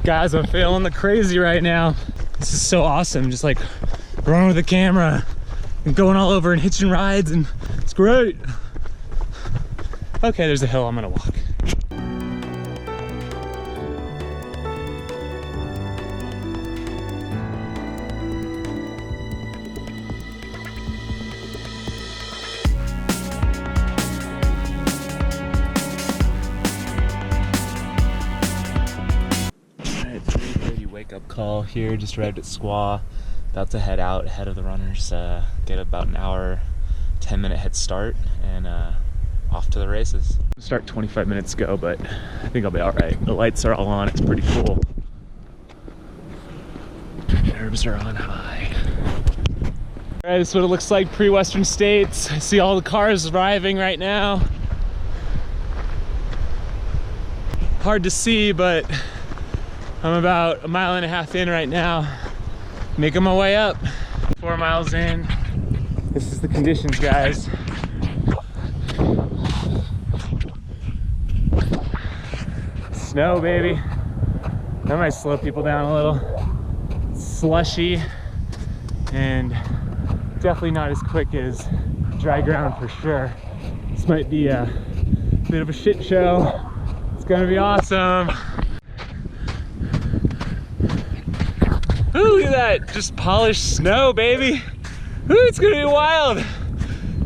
Guys, I'm feeling the crazy right now. This is so awesome. Just like running with the camera and going all over and hitching rides, and it's great. Okay, there's a hill I'm gonna walk. Wake-up call here, just arrived at Squaw, about to head out ahead of the runners, get about an hour, 10-minute head start, and off to the races. Start 25 minutes ago, but I think I'll be all right. The lights are all on, it's pretty cool. Nerves are on high. All right, this is what it looks like pre-Western States. I see all the cars arriving right now. Hard to see, but I'm about 1.5 miles in right now, making my way up. 4 miles in. This is the conditions, guys. Snow, baby. That might slow people down a little. Slushy, and definitely not as quick as dry ground for sure. This might be a bit of a shit show. It's gonna be awesome. Ooh, look at that, just polished snow, baby. Ooh, it's gonna be wild.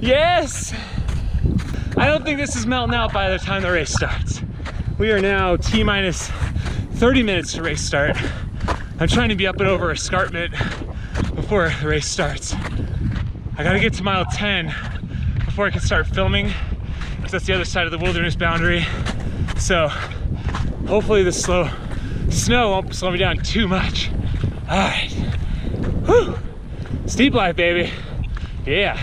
Yes. I don't think this is melting out by the time the race starts. We are now T-minus 30 minutes to race start. I'm trying to be up and over escarpment before the race starts. I gotta get to mile 10 before I can start filming, because that's the other side of the wilderness boundary. So hopefully the snow won't slow me down too much. All right, whew. Steep life, baby, yeah.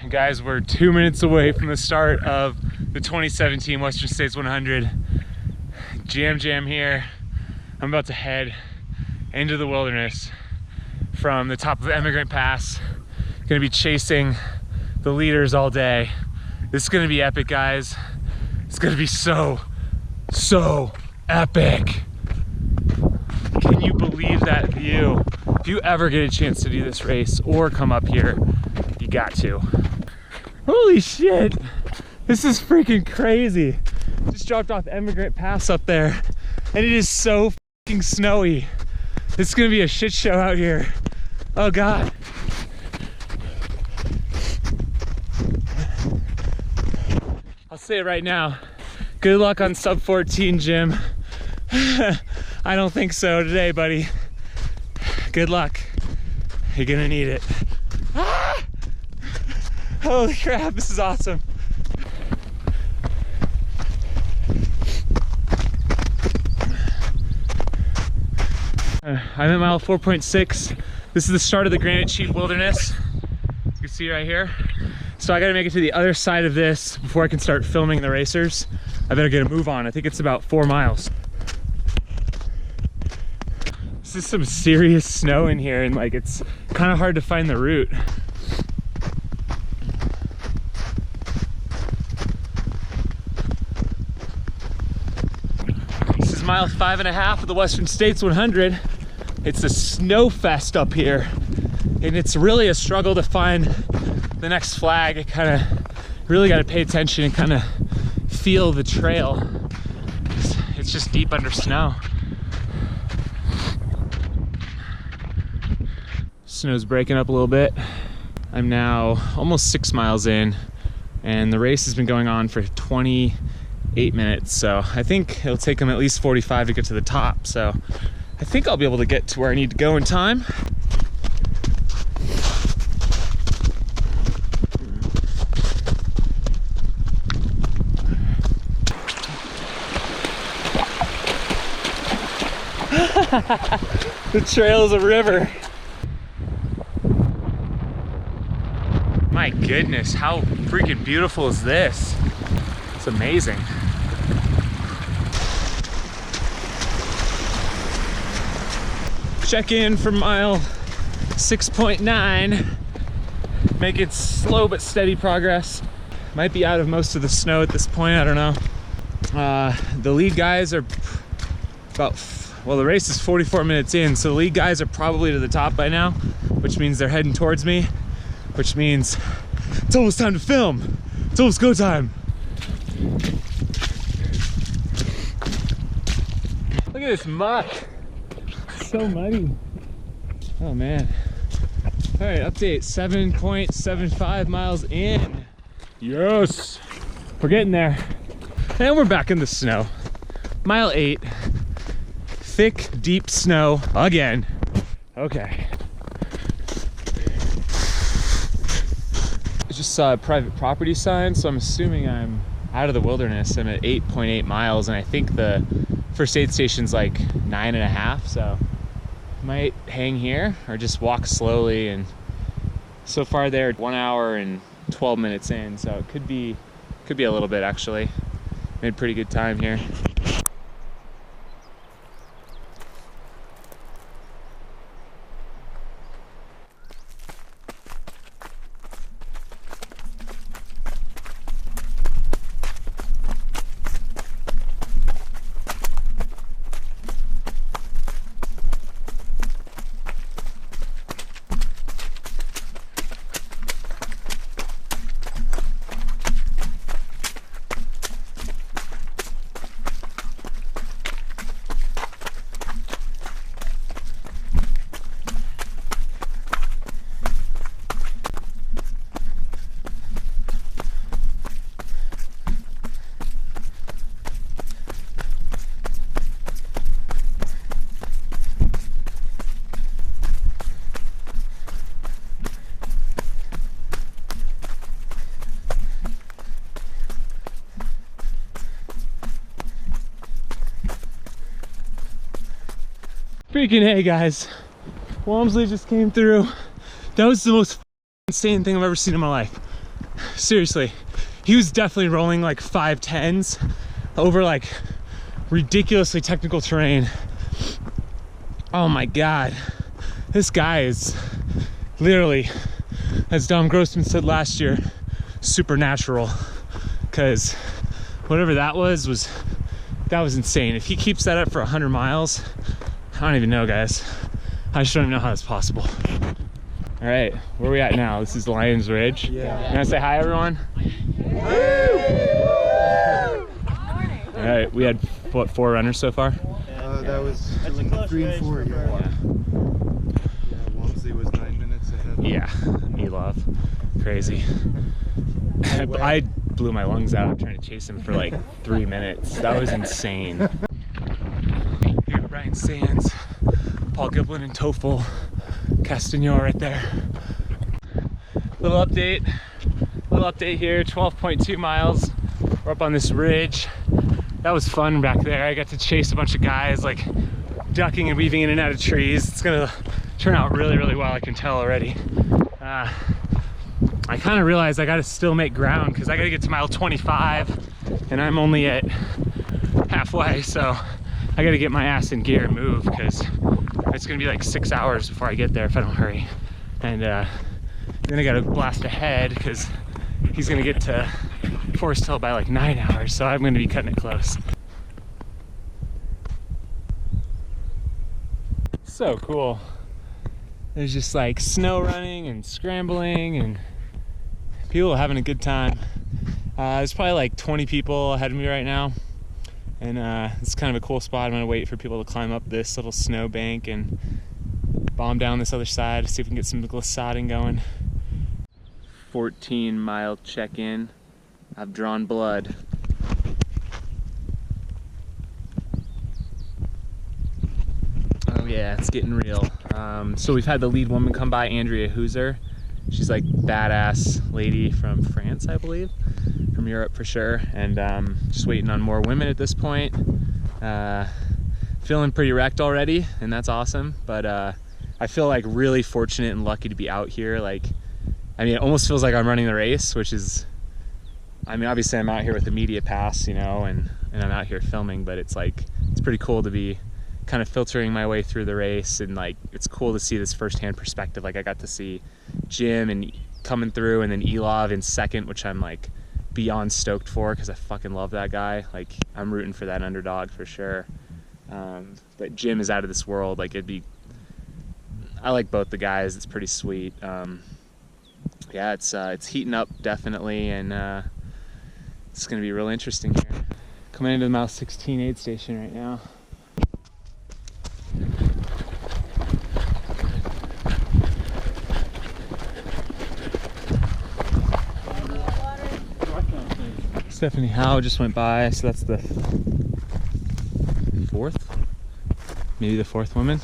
Guys, we're 2 minutes away from the start of the 2017 Western States 100. Jam here. I'm about to head into the wilderness from the top of Emigrant Pass. Gonna be chasing the leaders all day. This is gonna be epic, guys. It's gonna be so epic. Can you believe that view? If you ever get a chance to do this race or come up here, you got to. Holy shit, this is freaking crazy. Just dropped off Emigrant Pass up there, and it is so fucking snowy. It's gonna be a shit show out here. Oh God. I'll say it right now. Good luck on sub 14, Jim. I don't think so today, buddy. Good luck. You're gonna need it. Ah! Holy crap, this is awesome. I'm at mile 4.6. This is the start of the Granite Chief Wilderness. You can see right here. So I gotta make it to the other side of this before I can start filming the racers. I better get a move on. I think it's about 4 miles. This is some serious snow in here, and like it's kind of hard to find the route. This is mile 5.5 of the Western States 100. It's a snow fest up here, and it's really a struggle to find the next flag. I kind of really got to pay attention and kind of feel the trail. It's just deep under snow. Snow's breaking up a little bit. I'm now almost 6 miles in, and the race has been going on for 28 minutes. So I think it'll take them at least 45 to get to the top. So I think I'll be able to get to where I need to go in time. The trail is a river. My goodness, how freaking beautiful is this? It's amazing. Check in for mile 6.9. Making slow but steady progress. Might be out of most of the snow at this point, I don't know. The lead guys are about, well, the race is 44 minutes in, so the lead guys are probably to the top by now, which means they're heading towards me, which means it's almost time to film. It's almost go time. Look at this muck. It's so muddy. Oh man. All right, update, 7.75 miles in. Yes, we're getting there. And we're back in the snow. Mile 8, thick, deep snow again. Okay. I just saw a private property sign, so I'm assuming I'm out of the wilderness. I'm at 8.8 miles, and I think the first aid station's like 9.5, so might hang here or just walk slowly. And so far they're 1 hour and 12 minutes in, so it could be a little bit actually. Made pretty good time here. Freaking hey guys, Walmsley just came through. That was the most insane thing I've ever seen in my life. Seriously, he was definitely rolling like 510s over like ridiculously technical terrain. Oh my God, this guy is literally, as Dom Grossman said last year, supernatural. Because whatever that was insane. If he keeps that up for 100 miles, I don't even know, guys. I just don't even know how that's possible. All right, where are we at now? This is Lions Ridge. Yeah. You wanna say hi, everyone? All right, we had, what, 4 runners so far? That was 3 and 4, yeah. Walmsley was 9 minutes ahead. Yeah, Elov. Crazy. I blew my lungs out trying to chase him for like 3 minutes. That was insane. Here, Brian Sands, Paul Giblin, and Tofel Castagno right there. Little update here, 12.2 miles. We're up on this ridge. That was fun back there. I got to chase a bunch of guys, like ducking and weaving in and out of trees. It's gonna turn out really, really well, I can tell already. I kind of realized I gotta still make ground because I gotta get to mile 25 and I'm only at halfway, so I gotta get my ass in gear and move because it's gonna be like 6 hours before I get there if I don't hurry. And then I gotta blast ahead because he's gonna get to Forest Hill by like 9 hours, so I'm gonna be cutting it close. So cool. There's just like snow running and scrambling and people are having a good time. There's probably like 20 people ahead of me right now, and it's kind of a cool spot. I'm gonna wait for people to climb up this little snow bank and bomb down this other side to see if we can get some glissading going. 14-mile check-in. I've drawn blood. Oh yeah, it's getting real. So we've had the lead woman come by, Andrea Hooser. She's like badass lady from France, I believe, from Europe for sure. And just waiting on more women at this point. Feeling pretty wrecked already, and that's awesome. But I feel like really fortunate and lucky to be out here. Like, I mean, it almost feels like I'm running the race, which is, I mean, obviously I'm out here with the media pass, you know, and I'm out here filming, but it's like, it's pretty cool to be kind of filtering my way through the race, and like, it's cool to see this firsthand perspective. Like, I got to see Jim and coming through, and then Elov in second, which I'm like beyond stoked for, because I fucking love that guy. Like, I'm rooting for that underdog for sure. But Jim is out of this world. Like, I like both the guys. It's pretty sweet. Yeah, it's heating up definitely, and it's gonna be real interesting here. Coming into the mile 16 aid station right now. Stephanie Howe just went by, so that's the maybe the fourth woman.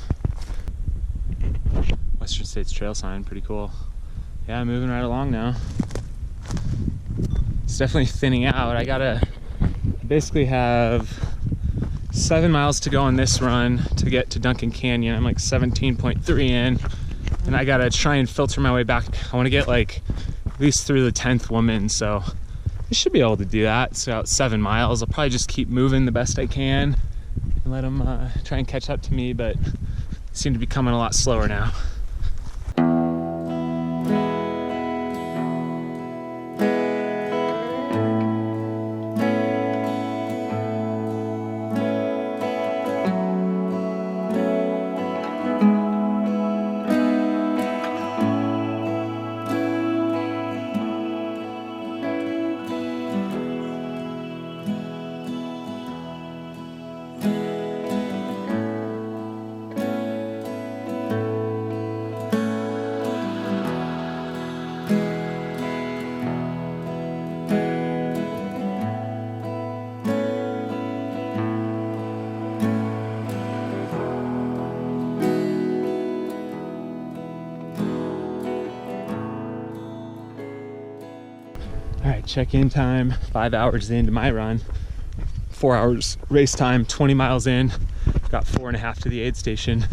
Western States Trail sign, pretty cool. Yeah, moving right along now. It's definitely thinning out. I basically have 7 miles to go on this run to get to Duncan Canyon. I'm like 17.3 in, and I gotta try and filter my way back. I want to get like at least through the 10th woman, so I should be able to do that. So about 7 miles. I'll probably just keep moving the best I can and let them try and catch up to me, but they seem to be coming a lot slower now. All right, check-in time, 5 hours into my run. 4 hours race time, 20 miles in. Got 4.5 to the aid station.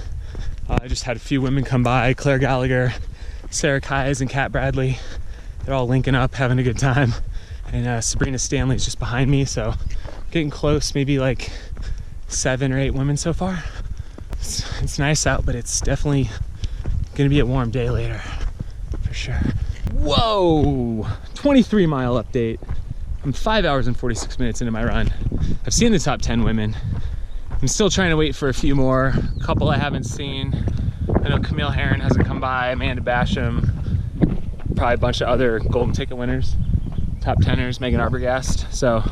I just had a few women come by, Claire Gallagher, Sarah Keyes, and Kat Bradley. They're all linking up, having a good time. And Sabrina Stanley's just behind me, so getting close, maybe like 7 or 8 women so far. It's nice out, but it's definitely gonna be a warm day later, for sure. Whoa, 23 mile update. I'm 5 hours and 46 minutes into my run. I've seen the top 10 women. I'm still trying to wait for a few more. A couple I haven't seen. I know Camille Herron hasn't come by, Amanda Basham, probably a bunch of other golden ticket winners, top 10ers, Megan Arbogast. So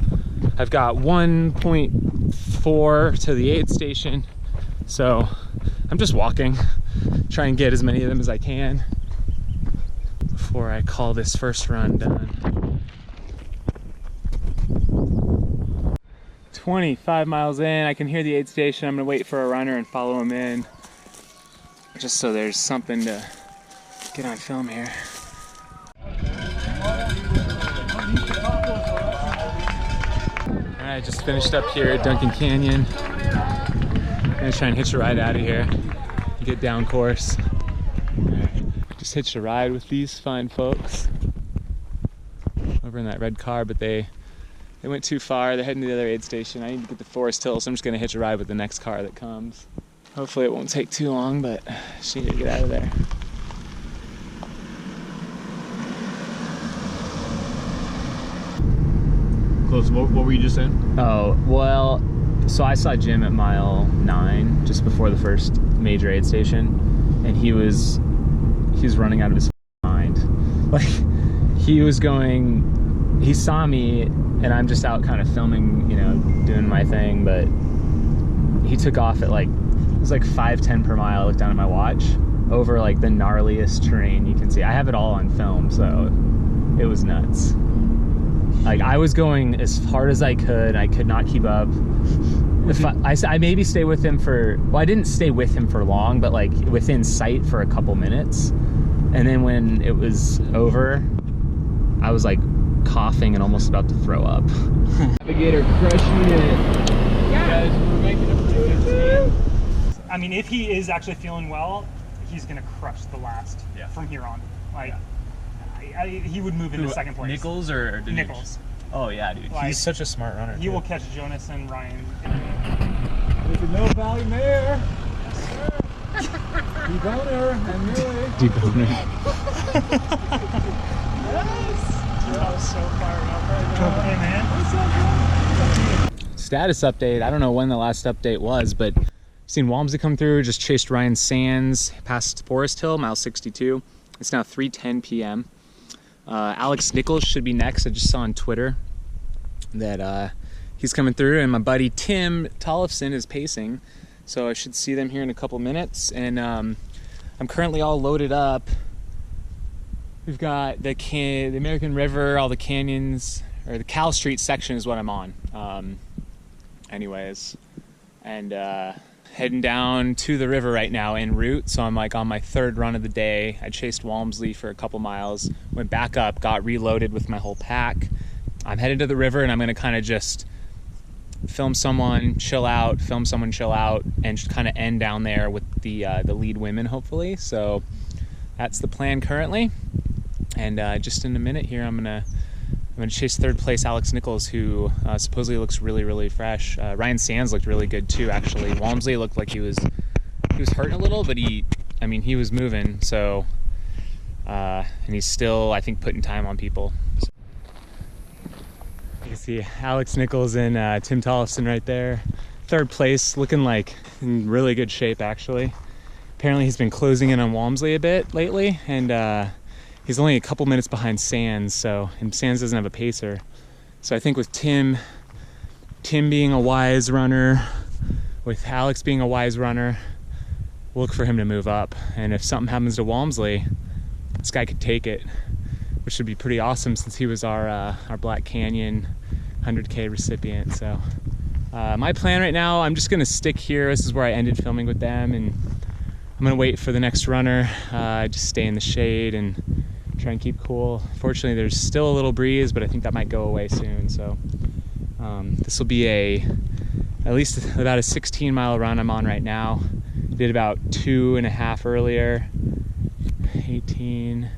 I've got 1.4 to the aid station. So I'm just walking, try and get as many of them as I can before I call this first run done. 25 miles in, I can hear the aid station. I'm gonna wait for a runner and follow him in, just so there's something to get on film here. All right, just finished up here at Duncan Canyon. I'm gonna try and hitch a ride out of here, get down course. Just hitched a ride with these fine folks over in that red car, but they went too far. They're heading to the other aid station. I need to get to Forest Hill, so I'm just gonna hitch a ride with the next car that comes. Hopefully it won't take too long, but I just need to get out of there. Close. What were you just saying? Oh, well, so I saw Jim at mile 9, just before the first major aid station, and he was running out of his mind. Like, he saw me, and I'm just out kind of filming, you know, doing my thing, but he took off at like, it was like 5:10 per mile. I looked down at my watch, over like the gnarliest terrain you can see. I have it all on film, so it was nuts. Like, I was going as hard as I could. I could not keep up. If I maybe stay with him for, well, I didn't stay with him for long, but like within sight for a couple minutes. And then when it was over, I was like coughing and almost about to throw up. Navigator crushing it. Yeah. Guys, we're making a pretty. I mean, if he is actually feeling well, he's gonna crush the last from here on. Like, he would move into second place. Nichols or Nichols? Oh yeah, dude. Like, he's such a smart runner. He will catch Jonas and Ryan. There's a Mill Valley Mare. Yes, sir. Deboner and Millie. Deboner. Yes. I'm so fired up right now. Hey man, what's up, bro? Status update. I don't know when the last update was, but seen Walmsley come through. Just chased Ryan Sands past Forest Hill, mile 62. It's now 3:10 p.m. Alex Nichols should be next. I just saw on Twitter that he's coming through, and my buddy Tim Tollefson is pacing. So I should see them here in a couple minutes. And I'm currently all loaded up. We've got the American River, all the canyons, or the Cal Street section is what I'm on. Anyways, and heading down to the river right now en route. So I'm like on my third run of the day. I chased Walmsley for a couple miles, went back up, got reloaded with my whole pack. I'm headed to the river, and I'm gonna kind of just film someone, chill out, and just kind of end down there with the lead women, hopefully. So that's the plan currently. And just in a minute here, I'm gonna chase third place Alex Nichols, who supposedly looks really, really fresh. Ryan Sands looked really good too, actually. Walmsley looked like he was hurting a little, but he was moving. So and he's still, I think, putting time on people. So, you can see Alex Nichols and Tim Tollefson right there. Third place, looking like in really good shape, actually. Apparently he's been closing in on Walmsley a bit lately, and he's only a couple minutes behind Sands, and Sands doesn't have a pacer. So I think with Tim being a wise runner, with Alex being a wise runner, we'll look for him to move up. And if something happens to Walmsley, this guy could take it, which would be pretty awesome since he was our Black Canyon 100K recipient. So my plan right now, I'm just gonna stick here. This is where I ended filming with them, and I'm gonna wait for the next runner, just stay in the shade and try and keep cool. Fortunately, there's still a little breeze, but I think that might go away soon. So this will be at least about a 16-mile run I'm on right now. Did about 2.5 earlier. 18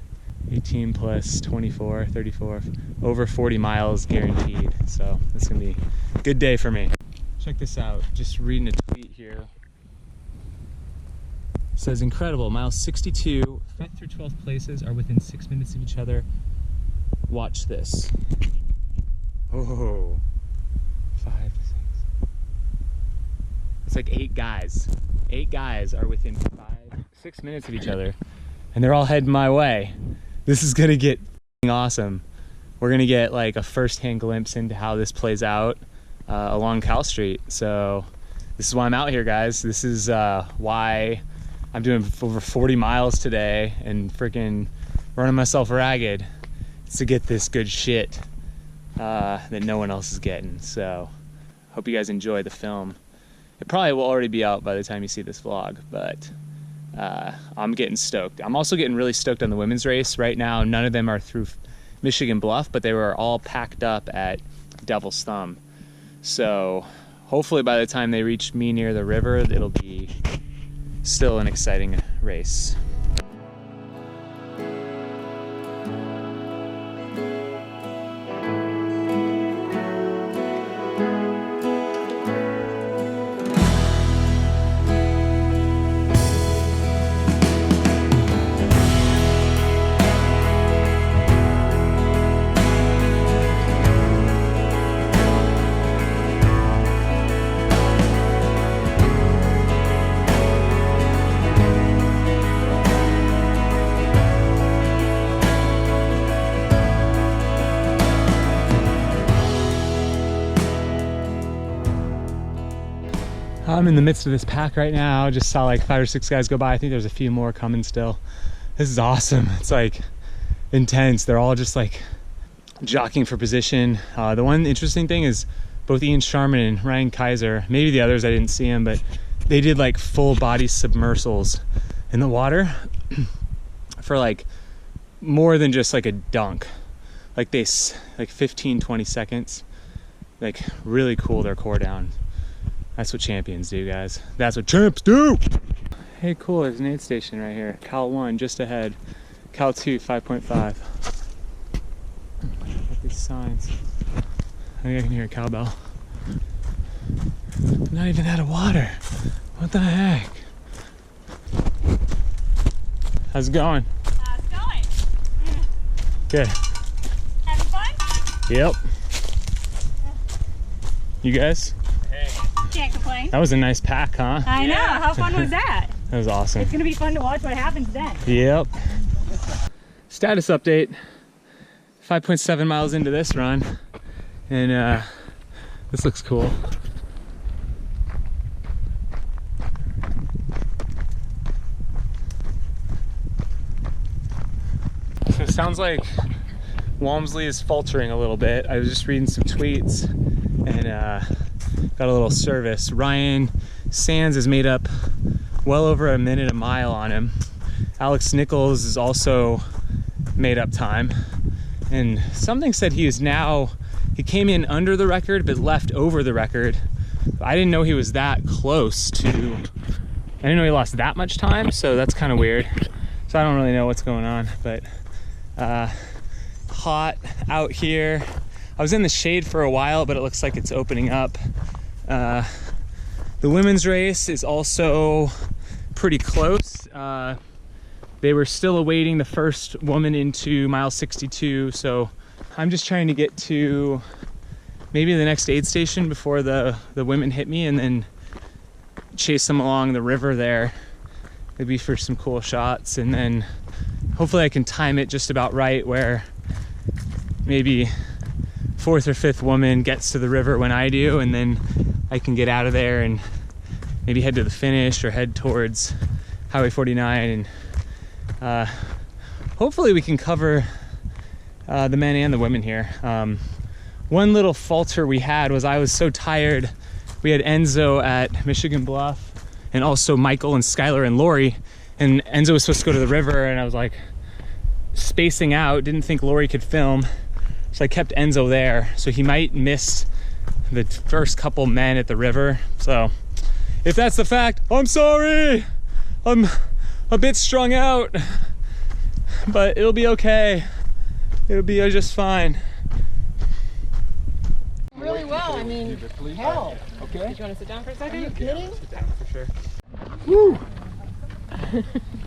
plus 24, 34, over 40 miles guaranteed. So it's gonna be a good day for me. Check this out, just reading a tweet here. It says, incredible, mile 62, front through 12th places are within 6 minutes of each other. Watch this. Oh, 5, 6. It's like 8 guys. 8 guys are within 6 minutes of each other, and they're all heading my way. This is gonna get awesome. We're gonna get like a first-hand glimpse into how this plays out along Cal Street. So this is why I'm out here, guys. This is why I'm doing over 40 miles today and freaking running myself ragged. It's to get this good shit that no one else is getting. So hope you guys enjoy the film. It probably will already be out by the time you see this vlog, but I'm getting stoked. I'm also getting really stoked on the women's race. Right now, none of them are through Michigan Bluff, but they were all packed up at Devil's Thumb. So hopefully by the time they reach me near the river, it'll be still an exciting race. I'm in the midst of this pack right now. Just saw like 5 or 6 guys go by. I think there's a few more coming still. This is awesome. It's like intense. They're all just like jockeying for position. The one interesting thing is both Ian Sharman and Ryan Kaiser, maybe the others I didn't see them, but they did like full body submersals in the water for like more than just like a dunk. Like they, like 15, 20 seconds, like really cool their core down. That's what champions do, guys. That's what champs do! Hey, cool, there's an aid station right here. Cal 1, just ahead. Cal 2, 5.5. Got these signs. I think I can hear a cowbell. Not even out of water. What the heck? How's it going? How's it going? Good. Having Yep. You guys? Can't complain. That was a nice pack, huh? I know. How fun was that? That was awesome. It's gonna be fun to watch what happens then. Yep. Status update. 5.7 miles into this run, and this looks cool. So it sounds like Walmsley is faltering a little bit. I was just reading some tweets and got a little service. Ryan Sands has made up well over a minute a mile on him. Alex Nichols is also made up time. And something said he came in under the record but left over the record. I didn't know he was that close to, I didn't know he lost that much time, so that's kind of weird. So I don't really know what's going on, but hot out here. I was in the shade for a while, but it looks like it's opening up. The women's race is also pretty close. They were still awaiting the first woman into mile 62, so I'm just trying to get to maybe the next aid station before the women hit me, and then chase them along the river there, maybe for some cool shots, and then hopefully I can time it just about right where maybe fourth or fifth woman gets to the river when I do, and then I can get out of there and maybe head to the finish or head towards Highway 49, and hopefully we can cover the men and the women here. One little falter we had was I was so tired. We had Enzo at Michigan Bluff, and also Michael and Skylar and Lori, and Enzo was supposed to go to the river, and I was like spacing out, didn't think Lori could film, so I kept Enzo there, so he might miss the first couple men at the river. So if that's the fact, I'm sorry. I'm a bit strung out, but it'll be okay. It'll be just fine. Really well, I mean, hell. Okay. Do you want to sit down for a second? Are you kidding? Sit down for sure. Woo! At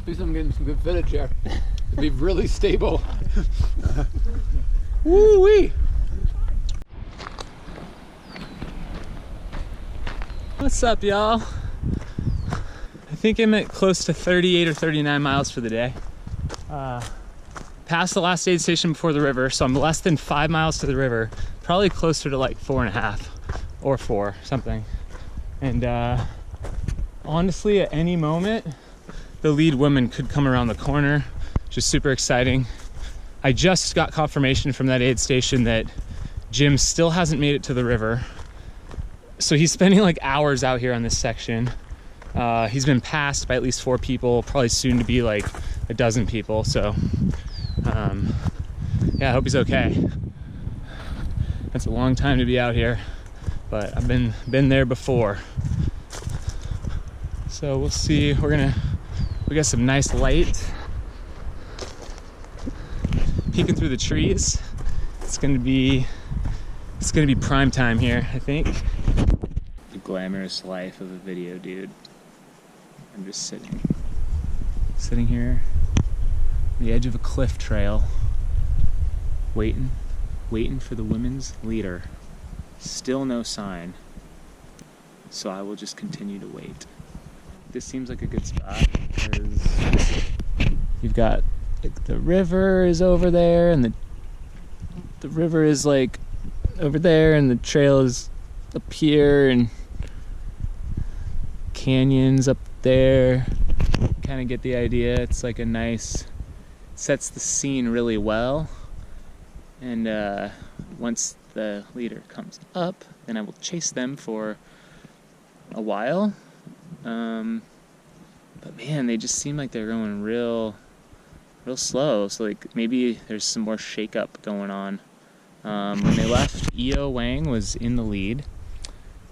least I'm getting some good footage here. It'll be really stable. Woo-wee! What's up, y'all? I think I'm at close to 38 or 39 miles for the day. Past the last aid station before the river, so I'm less than 5 miles to the river. Probably closer to like 4.5 or 4, something. And honestly, at any moment, the lead woman could come around the corner, which is super exciting. I just got confirmation from that aid station that Jim still hasn't made it to the river. So he's spending like hours out here on this section. He's been passed by at least 4 people, probably soon to be like a dozen people. So yeah, I hope he's okay. That's a long time to be out here, but I've been there before. So we'll see. We got some nice light peeking through the trees. It's gonna be prime time here, I think. The glamorous life of a video dude. I'm just sitting here on the edge of a cliff trail, waiting for the women's leader. Still no sign, so I will just continue to wait. This seems like a good spot because you've got like, the river is over there, and the river is like over there, and the trail is up here, and canyons up there. Kind of get the idea. It's like a nice, sets the scene really well. And once the leader comes up, then I will chase them for a while. But man, they just seem like they're going real slow. So like maybe there's some more shakeup going on. When they left, E.O. Wang was in the lead,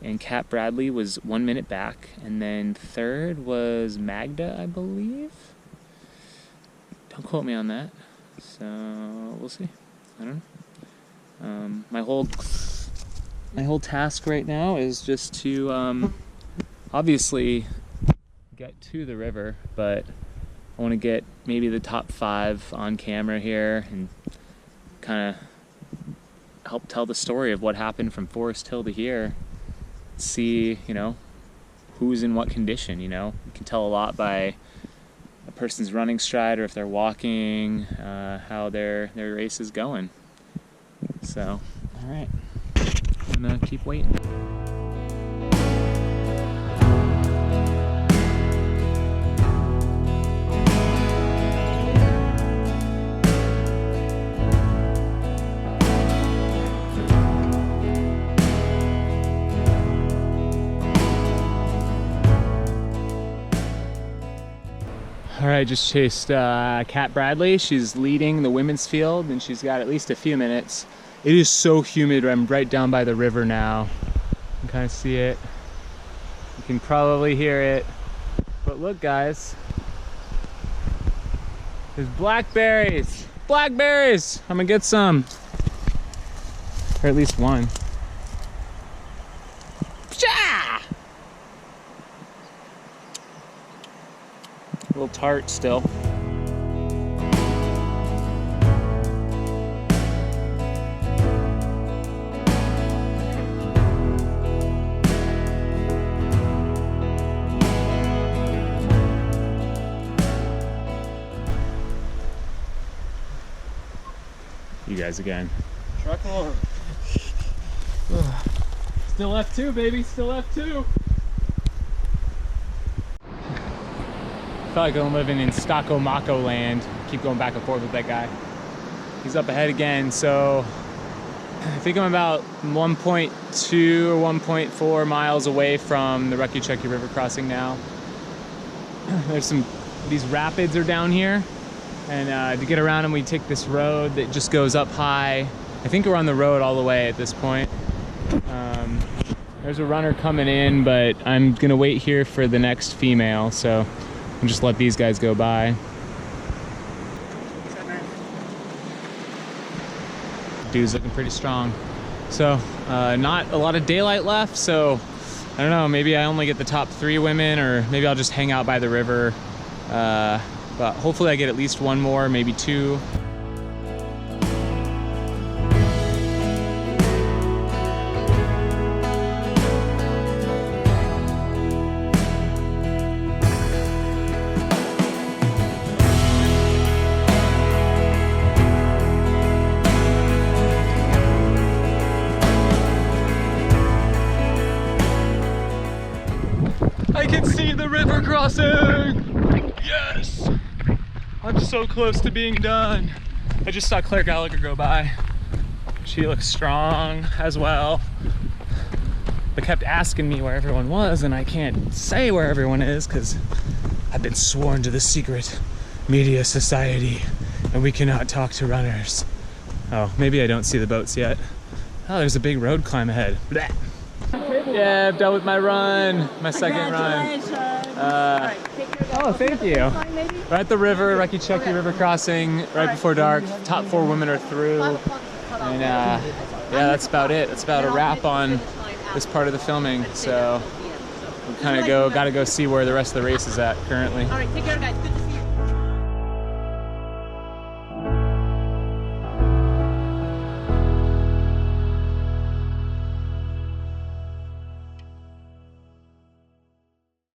and Kat Bradley was 1 minute back, and then third was Magda, I believe. Don't quote me on that. So we'll see. I don't know. My whole task right now is just to obviously get to the river, but I want to get maybe the top 5 on camera here and kind of help tell the story of what happened from Forest Hill to here. See, you know, who's in what condition, you know. You can tell a lot by a person's running stride, or if they're walking, how their race is going. So, all right, I'm gonna keep waiting. All right, just chased Kat Bradley. She's leading the women's field, and she's got at least a few minutes. It is so humid. I'm right down by the river now. You can kind of see it. You can probably hear it. But look, guys. There's blackberries. Blackberries! I'm gonna get some. Or at least one. Psha! A little tart still. You guys again. Truck on. Still F2, baby, still F2. I feel like I'm living in Stocko-Mako land. Keep going back and forth with that guy. He's up ahead again, so I think I'm about 1.2 or 1.4 miles away from the Rucky River crossing now. There's these rapids are down here, and to get around them we take this road that just goes up high. I think we're on the road all the way at this point. There's a runner coming in, but I'm gonna wait here for the next female, so and just let these guys go by. Dude's looking pretty strong. So, not a lot of daylight left, so I don't know, maybe I only get the top 3 women, or maybe I'll just hang out by the river. But hopefully I get at least one more, maybe 2. I can see the river crossing! Yes! I'm so close to being done. I just saw Claire Gallagher go by. She looks strong as well. But kept asking me where everyone was, and I can't say where everyone is because I've been sworn to the secret media society and we cannot talk to runners. Oh, maybe I don't see the boats yet. Oh, there's a big road climb ahead. Blah. Yeah, I'm done with my run, my second run. Oh, thank you. We're at the river, Rucky River crossing, right before dark. Top 4 women are through. And yeah, that's about it. That's about a wrap on this part of the filming. So we kind of gotta go see where the rest of the race is at currently. All right, take care, guys. Good to